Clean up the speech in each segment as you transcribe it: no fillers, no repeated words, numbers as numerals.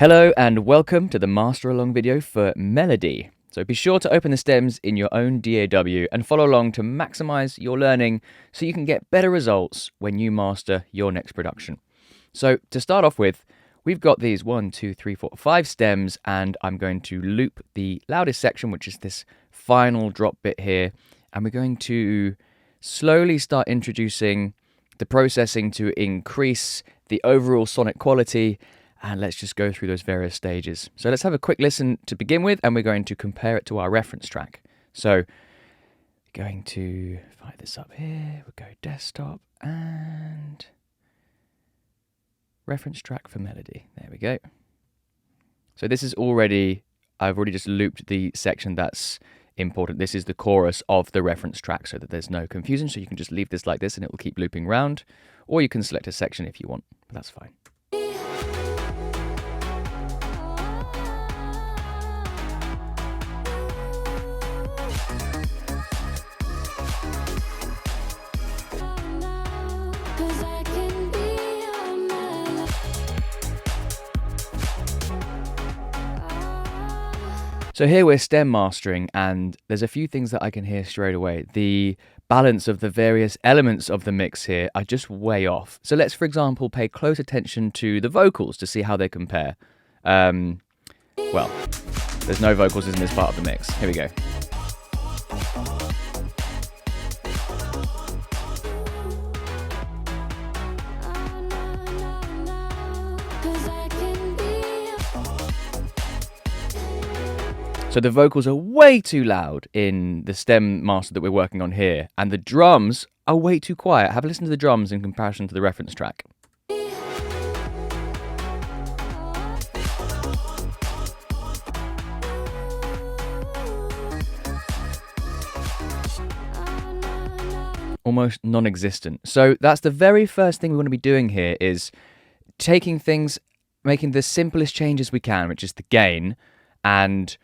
Hello and welcome to the Master Along video for Melody. So be sure to open the stems in your own DAW and follow along to maximize your learning so you can get better results when you master your next production. So to start off with, we've got these 5 stems, and I'm going to loop the loudest section, which is this final drop bit here, and we're going to slowly start introducing the processing to increase the overall sonic quality. And let's just go through those various stages. So let's have a quick listen to begin with, and we're going to compare it to our reference track. So going to fire this up here, we'll go desktop and reference track for Melody. There we go. So this is I've already just looped the section that's important. This is the chorus of the reference track so that there's no confusion. So you can just leave this like this and it will keep looping round, or you can select a section if you want, but that's fine. So here we're stem mastering, and there's a few things that I can hear straight away. The balance of the various elements of the mix here are just way off. So let's, for example, pay close attention to the vocals to see how they compare. Well, there's no vocals in this part of the mix. Here we go. So the vocals are way too loud in the stem master that we're working on here, and the drums are way too quiet. Have a listen to the drums in comparison to the reference track. Almost non-existent. So that's the very first thing we want to be doing here, is taking things, making the simplest changes we can, which is the gain, and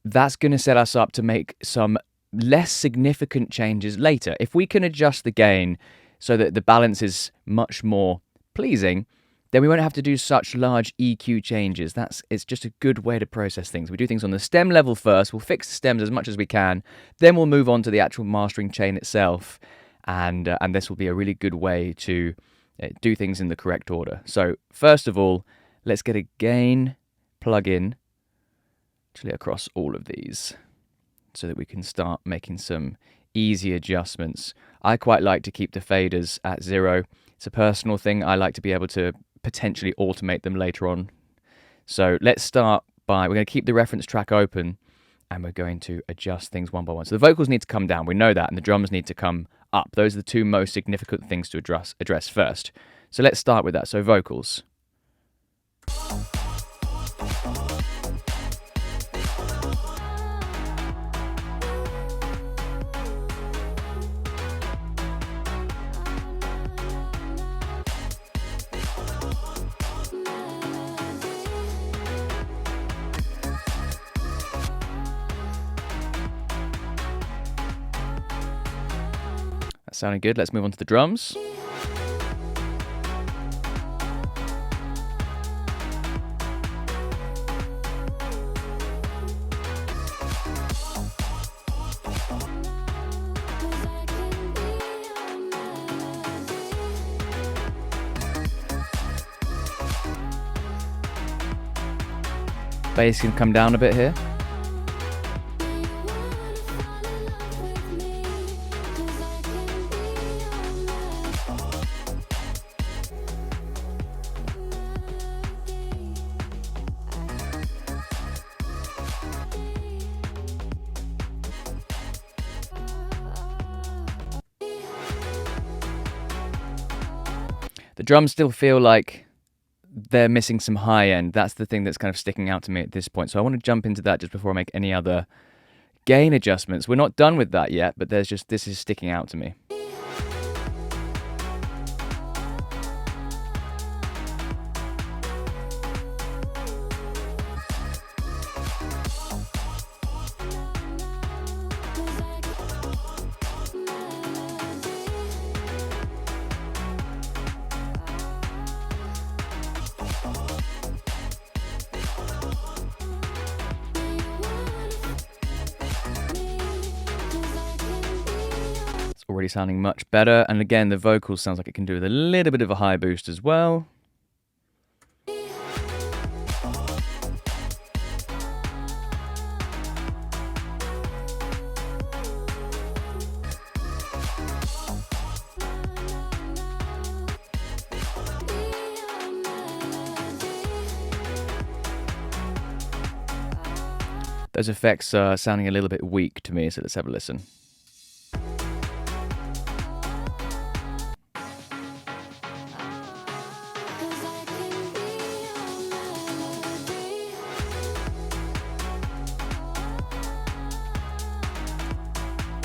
that's going to set us up to make some less significant changes later. If we can adjust the gain so that the balance is much more pleasing, then we won't have to do such large EQ changes. It's just a good way to process things. We do things on the stem level first. We'll fix the stems as much as we can. Then we'll move on to the actual mastering chain itself. And this will be a really good way to do things in the correct order. So first of all, let's get a gain plugin across all of these so that we can start making some easy adjustments. I quite like to keep the faders at 0. It's a personal thing. I like to be able to potentially automate them later on. So let's start by, we're going to keep the reference track open and we're going to adjust things one by one. So the vocals need to come down, we know that, and the drums need to come up. Those are the two most significant things to address first. So let's start with that. So vocals. That sounded good. Let's move on to the drums. Bass can come down a bit here. The drums still feel like they're missing some high end. That's the thing that's kind of sticking out to me at this point. So I want to jump into that just before I make any other gain adjustments. We're not done with that yet, but this is sticking out to me. already sounding much better. And again, the vocals sounds like it can do with a little bit of a high boost as well. Those effects are sounding a little bit weak to me, so let's have a listen.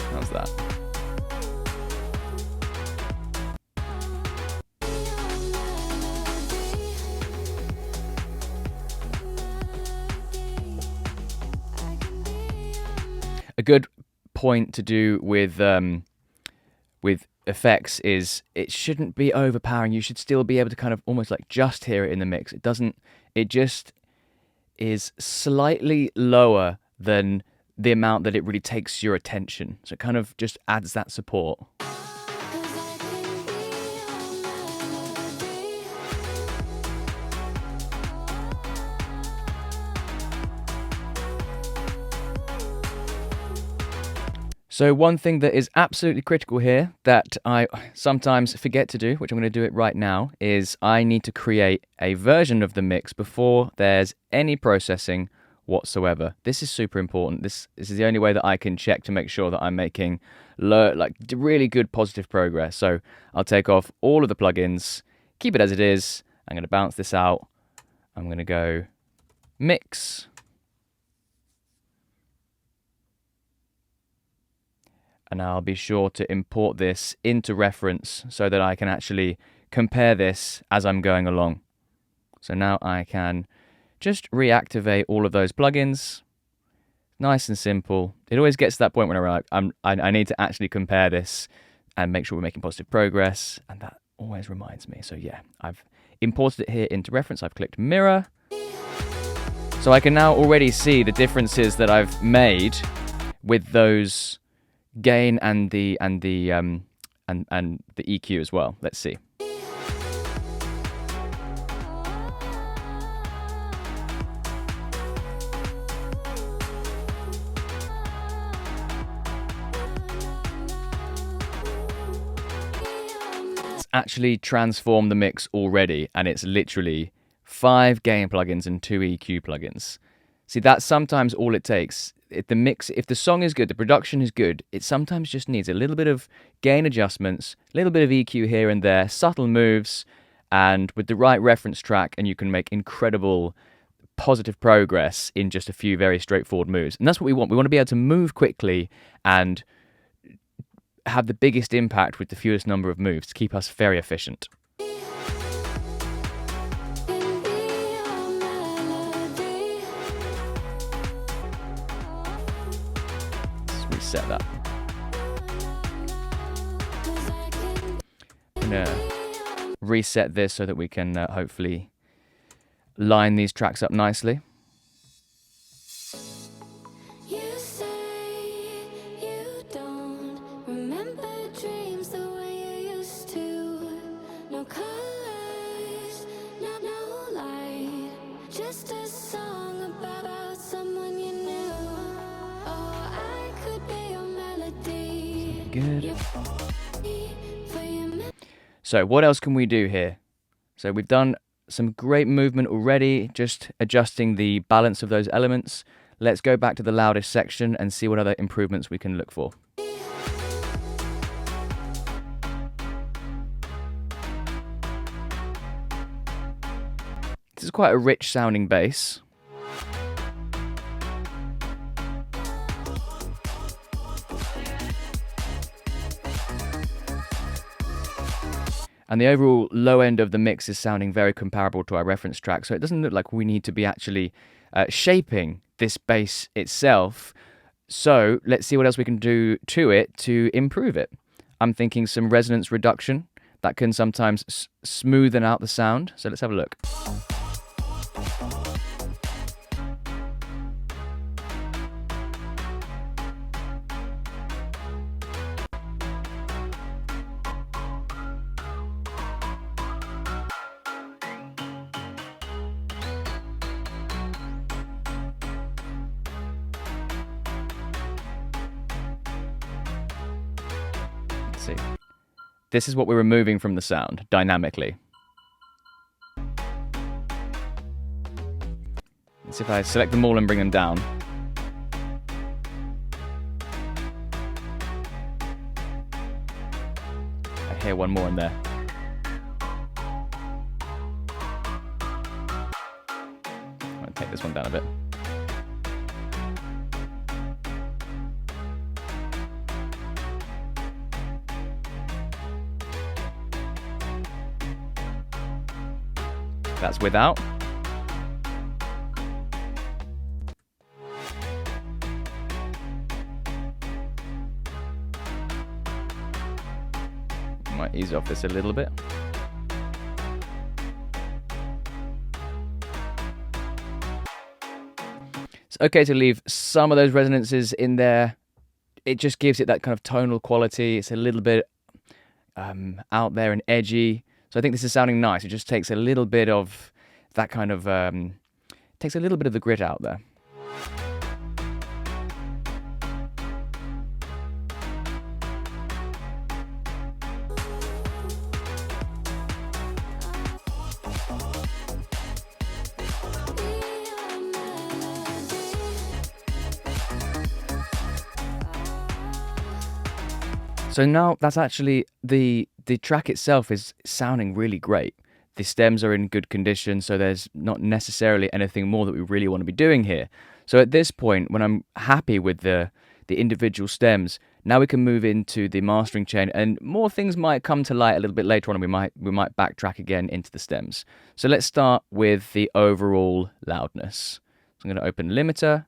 How's that? A good point to do with effects is it shouldn't be overpowering. You should still be able to kind of almost like just hear it in the mix. It just is slightly lower than the amount that it really takes your attention. So it kind of just adds that support. So one thing that is absolutely critical here that I sometimes forget to do, which I'm going to do it right now, is I need to create a version of the mix before there's any processing whatsoever. This is super important. This is the only way that I can check to make sure that I'm making really good positive progress. So I'll take off all of the plugins, keep it as it is. I'm going to bounce this out. I'm going to go mix. And I'll be sure to import this into reference so that I can actually compare this as I'm going along. So now I can just reactivate all of those plugins. Nice and simple. It always gets to that point when I need to actually compare this and make sure we're making positive progress. And that always reminds me. So yeah, I've imported it here into reference. I've clicked mirror. So I can now already see the differences that I've made with those gain and the EQ as well. Let's see. It's actually transformed the mix already, and it's literally 5 gain plugins and 2 EQ plugins. See, that's sometimes all it takes. If the song is good, the production is good, it sometimes just needs a little bit of gain adjustments, a little bit of EQ here and there, subtle moves, and with the right reference track, and you can make incredible positive progress in just a few very straightforward moves. And that's what we want. We want to be able to move quickly and have the biggest impact with the fewest number of moves to keep us very efficient. Reset that. I'm gonna reset this so that we can hopefully line these tracks up nicely. You say you don't remember dreams the way you used to. No colors, no light, just a song about someone you knew. Good. So what else can we do here? So we've done some great movement already, just adjusting the balance of those elements. Let's go back to the loudest section and see what other improvements we can look for. This is quite a rich sounding bass. And the overall low end of the mix is sounding very comparable to our reference track, so it doesn't look like we need to be actually shaping this bass itself. So let's see what else we can do to it to improve it. I'm thinking some resonance reduction that can sometimes smoothen out the sound. So let's have a look. Let's see. This is what we're removing from the sound dynamically. Let's see if I select them all and bring them down. I hear one more in there. I'm going to take this one down a bit. That's without. Might ease off this a little bit. It's okay to leave some of those resonances in there. It just gives it that kind of tonal quality. It's a little bit out there and edgy. So I think this is sounding nice. It just takes a little bit of that kind of, takes a little bit of the grit out there. So now that's actually the track itself is sounding really great. The stems are in good condition, so there's not necessarily anything more that we really want to be doing here. So at this point, when I'm happy with the individual stems, now we can move into the mastering chain, and more things might come to light a little bit later on, and we might backtrack again into the stems. So let's start with the overall loudness. So I'm going to open limiter.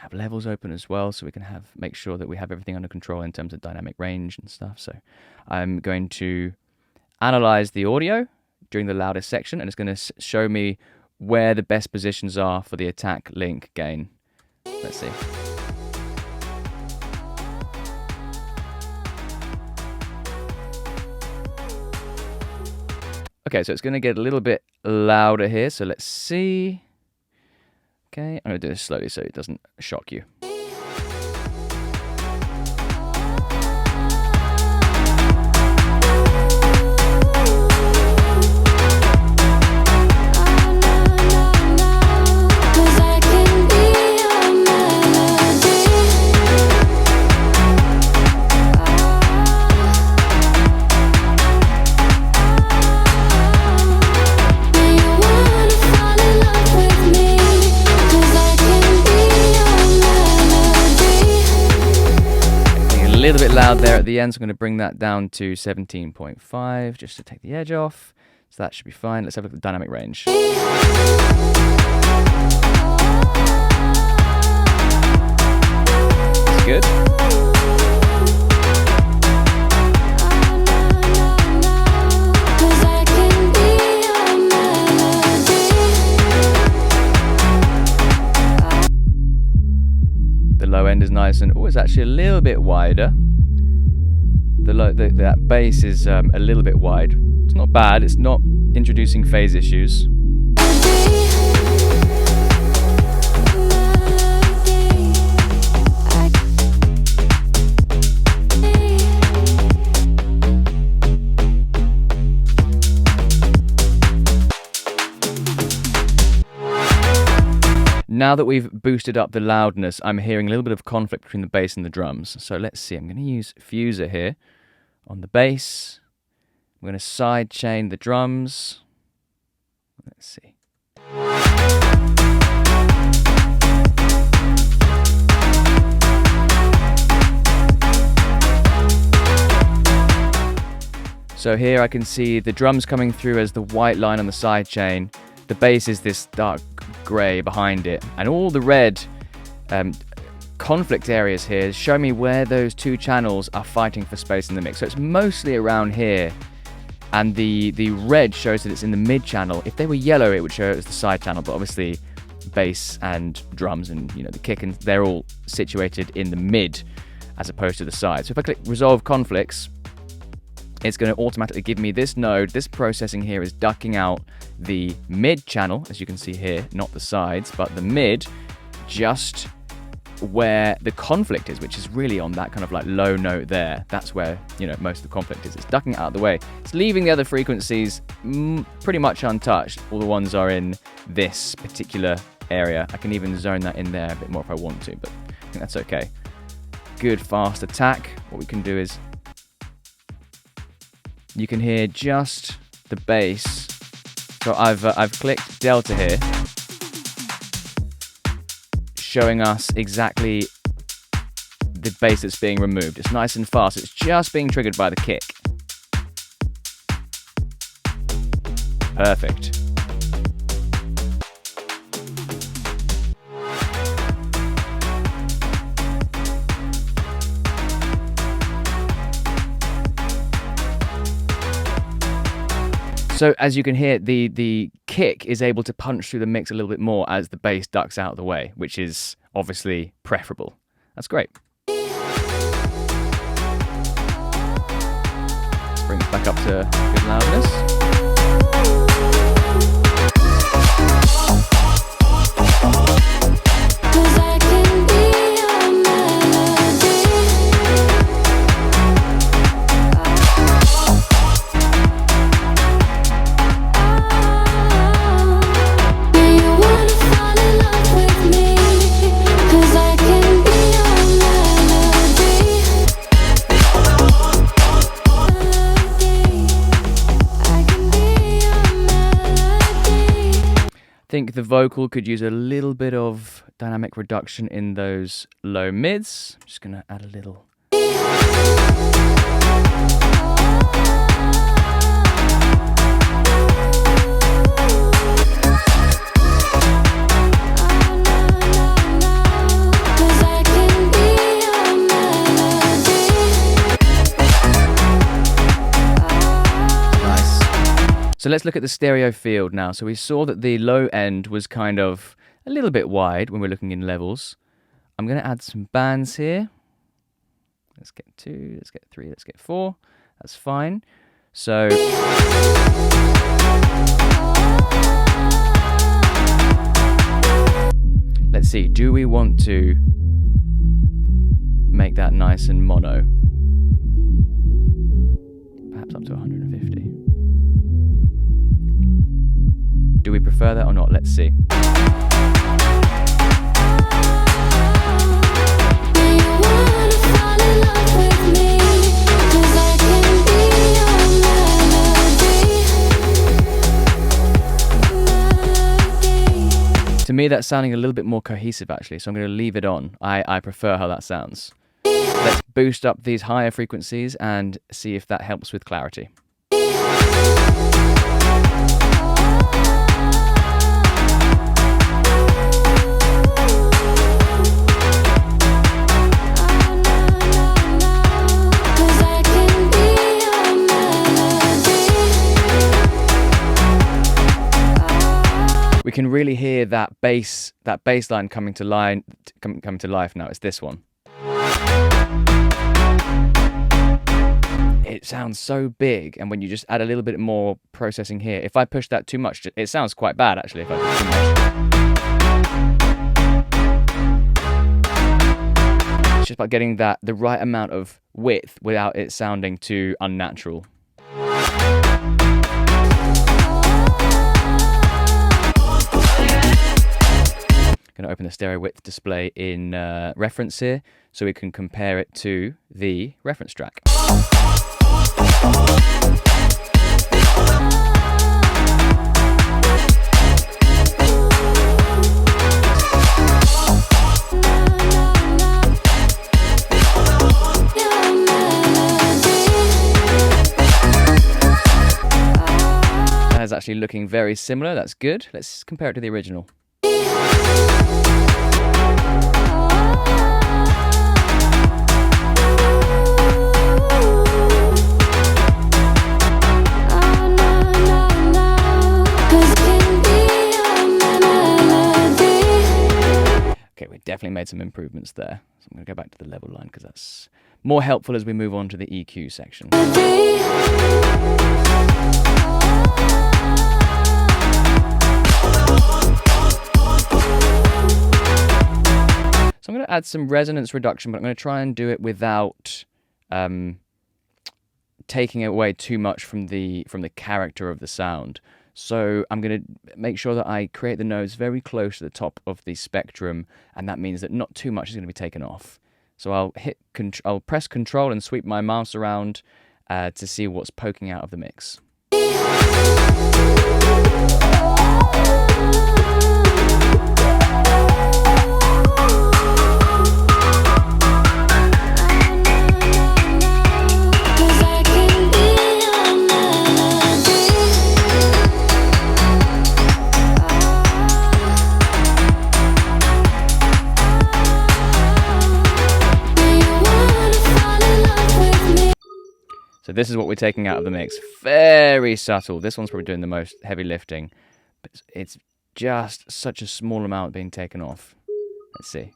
Have levels open as well, so we can make sure that we have everything under control in terms of dynamic range and stuff. So I'm going to analyze the audio during the loudest section, and it's going to show me where the best positions are for the attack, link, gain. Let's see. Okay, so it's going to get a little bit louder here, so let's see. Okay, I'm going to do this slowly so it doesn't shock you. A little bit loud there at the end, so I'm going to bring that down to 17.5 just to take the edge off. So that should be fine. Let's have a look at the dynamic range. That's good. The low end is nice, and it's actually a little bit wider. That bass is a little bit wide. It's not bad. It's not introducing phase issues. Now that we've boosted up the loudness, I'm hearing a little bit of conflict between the bass and the drums. So let's see, I'm going to use Fuser here on the bass. I'm going to side chain the drums. Let's see. So here I can see the drums coming through as the white line on the side chain. The bass is this dark grey behind it, and all the red conflict areas here show me where those two channels are fighting for space in the mix. So it's mostly around here, and the red shows that it's in the mid channel. If they were yellow, it would show it as the side channel, but obviously bass and drums and the kick, and they're all situated in the mid as opposed to the side. So if I click resolve conflicts, it's going to automatically give me this node. This processing here is ducking out the mid channel, as you can see here, not the sides, but the mid, just where the conflict is, which is really on that kind of like low note there. That's where, you know, most of the conflict is. It's ducking it out of the way. It's leaving the other frequencies pretty much untouched. All the ones are in this particular area. I can even zone that in there a bit more if I want to, but I think that's okay. Good fast attack. What we can do is you can hear just the bass. So I've clicked delta here, showing us exactly the bass that's being removed. It's nice and fast. It's just being triggered by the kick. Perfect. So as you can hear, the kick is able to punch through the mix a little bit more as the bass ducks out of the way, which is obviously preferable. That's great. Bring it back up to good loudness. I think the vocal could use a little bit of dynamic reduction in those low mids. I'm just going to add a little. So let's look at the stereo field now. So we saw that the low end was kind of a little bit wide when we're looking in levels. I'm going to add some bands here. Let's get 2, let's get 3, let's get 4. That's fine. So let's see, do we want to make that nice and mono? Perhaps up to 150. Do we prefer that or not? Let's see. To me, that's sounding a little bit more cohesive, actually, so I'm going to leave it on. I prefer how that sounds. Let's boost up these higher frequencies and see if that helps with clarity. We can really hear that bass line coming to life now. It's this one. It sounds so big, and when you just add a little bit more processing here, if I push that too much, it sounds quite bad actually if I push too much. It's just about getting the right amount of width without it sounding too unnatural. Going to open the stereo width display in reference here so we can compare it to the reference track. That is actually looking very similar. That's good. Let's compare it to the original. Okay, we definitely made some improvements there. So I'm going to go back to the level line because that's more helpful as we move on to the EQ section. So I'm going to add some resonance reduction, but I'm going to try and do it without taking away too much from the character of the sound. So I'm going to make sure that I create the nodes very close to the top of the spectrum, and that means that not too much is going to be taken off. So I'll press Control and sweep my mouse around to see what's poking out of the mix. So this is what we're taking out of the mix. Very subtle. This one's probably doing the most heavy lifting. But it's just such a small amount being taken off. Let's see.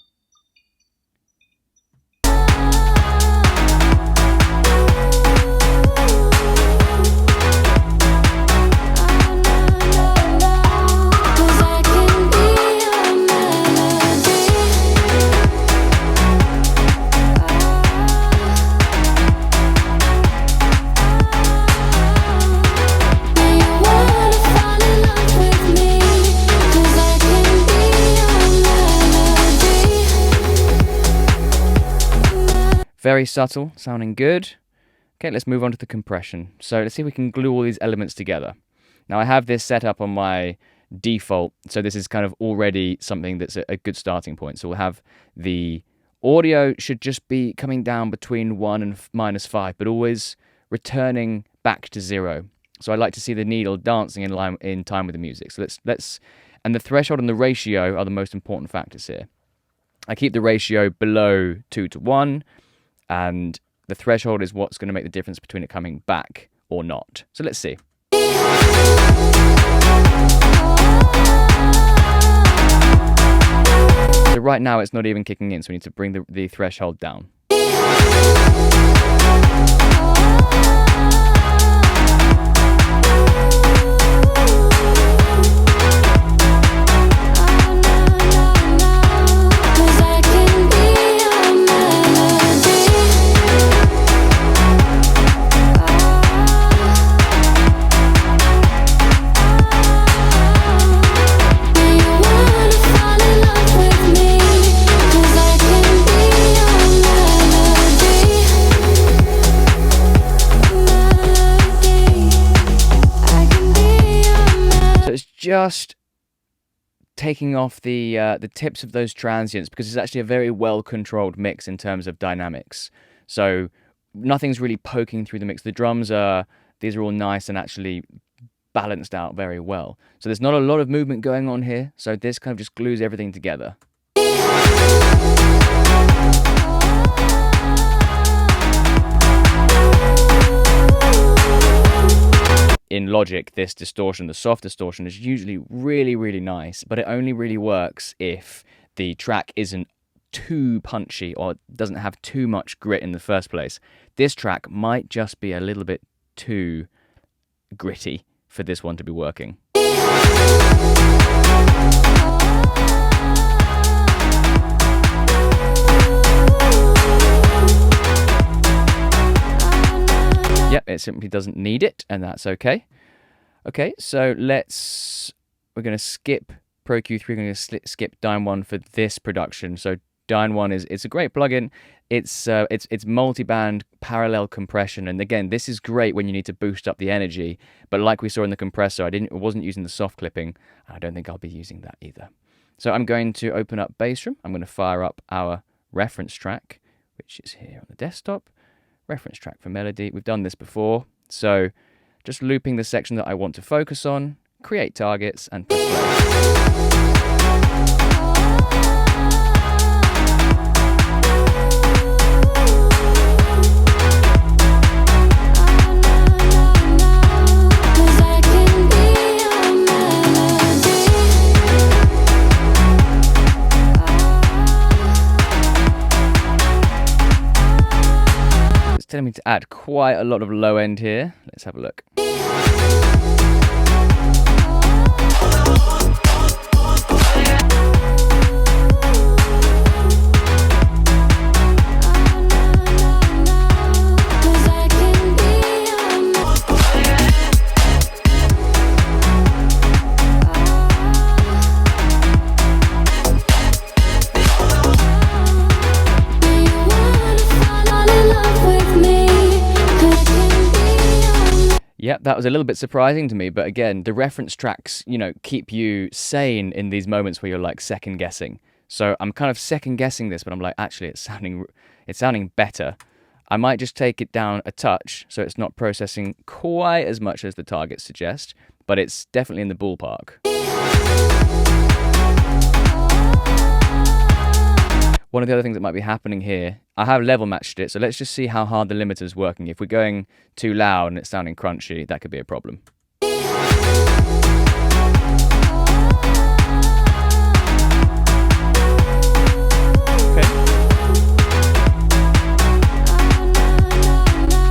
Very subtle, sounding good. Okay, let's move on to the compression. So let's see if we can glue all these elements together. Now I have this set up on my default, so this is kind of already something that's a good starting point. So we'll have the audio should just be coming down between 1 and -5, but always returning back to 0. So I like to see the needle dancing in time with the music. So and the threshold and the ratio are the most important factors here. I keep the ratio below 2:1. And the threshold is what's going to make the difference between it coming back or not. So let's see. So right now it's not even kicking in, so we need to bring the threshold down. Just taking off the tips of those transients, because it's actually a very well-controlled mix in terms of dynamics. So nothing's really poking through the mix. The drums these are all nice and actually balanced out very well. So there's not a lot of movement going on here. So this kind of just glues everything together. In Logic, this distortion, the soft distortion, is usually really, really nice, but it only really works if the track isn't too punchy or doesn't have too much grit in the first place. This track might just be a little bit too gritty for this one to be working. Yep, it simply doesn't need it, and that's okay. Okay, so we're going to skip Pro Q3, we're going to skip Dyne 1 for this production. So Dyne 1 it's a great plugin. It's multi-band parallel compression, and again, this is great when you need to boost up the energy. But like we saw in the compressor, I wasn't using the soft clipping. I don't think I'll be using that either. So I'm going to open up Bassroom. I'm going to fire up our reference track, which is here on the desktop. Reference track for melody. We've done this before, so just looping the section that I want to focus on, create targets, and press play. Telling me to add quite a lot of low end here. Let's have a look. that was a little bit surprising to me, but again, the reference tracks, keep you sane in these moments where you're like second guessing. So I'm kind of second guessing this, but I'm like, actually, it's sounding better. I might just take it down a touch so it's not processing quite as much as the targets suggest, but it's definitely in the ballpark. One of the other things that might be happening here, I have level matched it, so let's just see how hard the limiter is working. If we're going too loud and it's sounding crunchy, that could be a problem. Okay.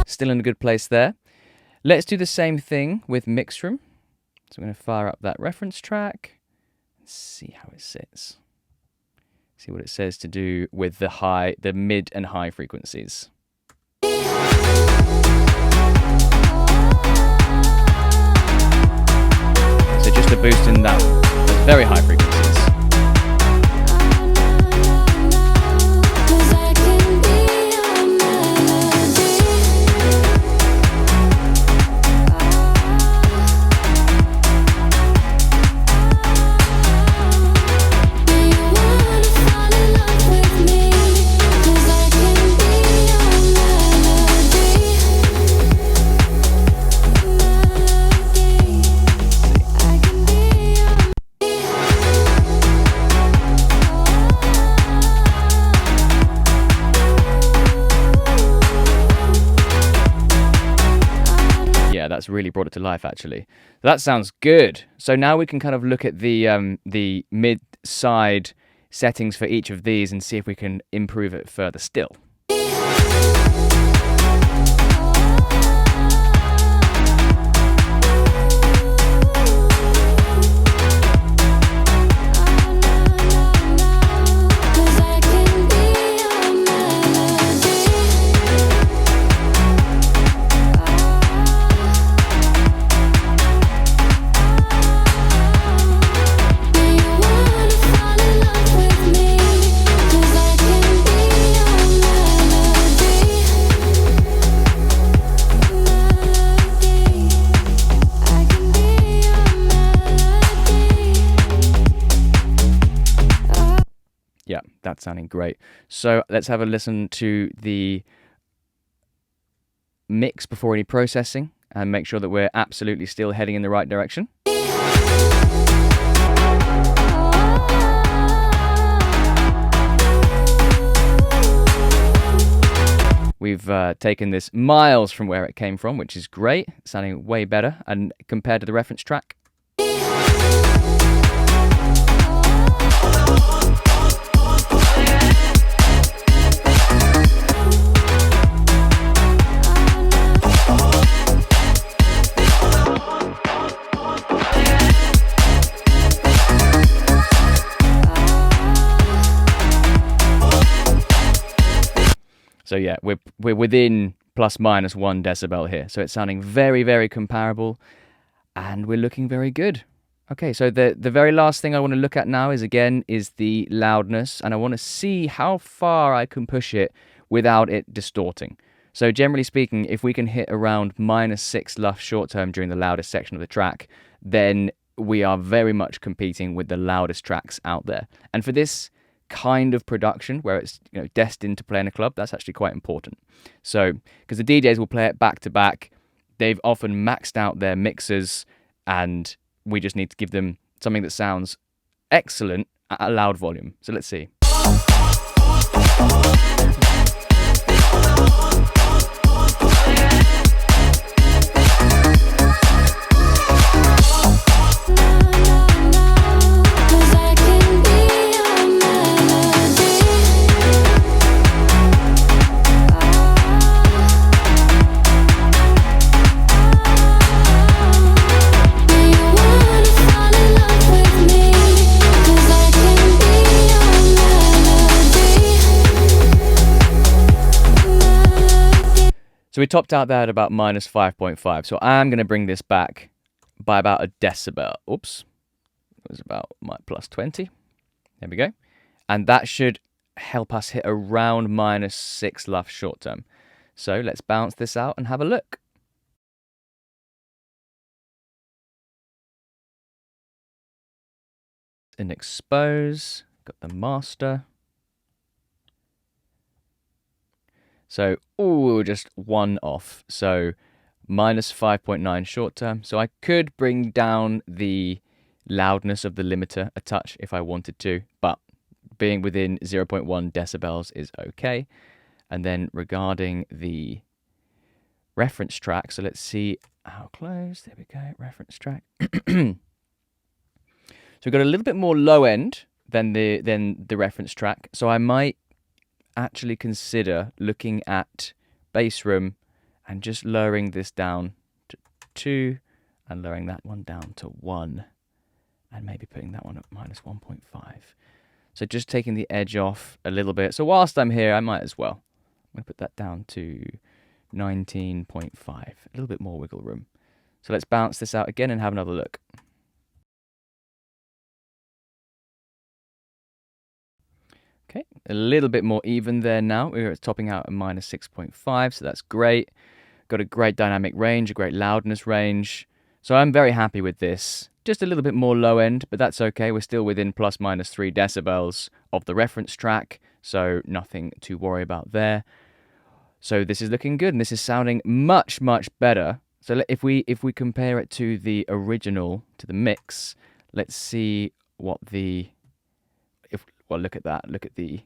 Still in a good place there. Let's do the same thing with mix room. So I'm going to fire up that reference track and see how it sits. See what it says to do with the mid and high frequencies. So just a boost in those very high frequencies. That's really brought it to life, actually. That sounds good. So now we can kind of look at the mid-side settings for each of these and see if we can improve it further still. Yeah, that's sounding great. So let's have a listen to the mix before any processing and make sure that we're absolutely still heading in the right direction. We've taken this miles from where it came from, which is great, sounding way better, and compared to the reference track. So yeah, we're within plus minus 1 decibel here. So it's sounding very, very comparable, and we're looking very good. Okay, so the very last thing I want to look at now is the loudness, and I want to see how far I can push it without it distorting. So generally speaking, if we can hit around -6 LUF short term during the loudest section of the track, then we are very much competing with the loudest tracks out there. And for this kind of production where it's destined to play in a club, that's actually quite important. So because the DJs will play it back to back, they've often maxed out their mixers, and we just need to give them something that sounds excellent at a loud volume. So let's see. So we topped out there at about -5.5. So I'm going to bring this back by about a decibel. Oops. It was about +20. There we go. And that should help us hit around -6 LUF short term. So let's bounce this out and have a look. and expose. Got the master. So, just one off. So, minus 5.9 short term. So I could bring down the loudness of the limiter a touch if I wanted to, but being within 0.1 decibels is okay. And then regarding the reference track, so let's see how close. There we go, reference track. So we've got a little bit more low end than the reference track. So I might actually consider looking at bass room and just lowering this down to 2 and lowering that one down to 1 and maybe putting that one at minus 1.5. So just taking the edge off a little bit. So whilst I'm here, I might as well. I'm going to put that down to 19.5, a little bit more wiggle room. So let's bounce this out again and have another look. Okay, a little bit more even there now. We're topping out at minus 6.5, so that's great. Got a great dynamic range, a great loudness range. So I'm very happy with this. Just a little bit more low end, but that's okay. We're still within plus minus 3 decibels of the reference track, so nothing to worry about there. So this is looking good, and this is sounding much, much better. So if we compare it to the original, to the mix, let's see what the... Well, look at that. Look at the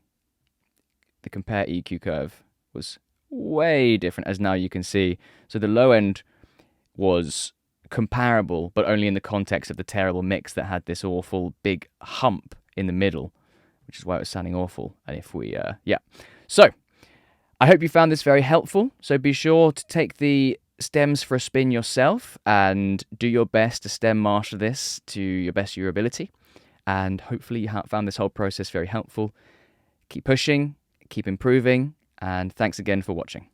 compare EQ curve was way different, as now you can see. So the low end was comparable, but only in the context of the terrible mix that had this awful big hump in the middle, which is why it was sounding awful. And if we, So I hope you found this very helpful. So be sure to take the stems for a spin yourself and do your best to stem master this to your best of your ability. And hopefully you found this whole process very helpful. Keep pushing, keep improving, and thanks again for watching.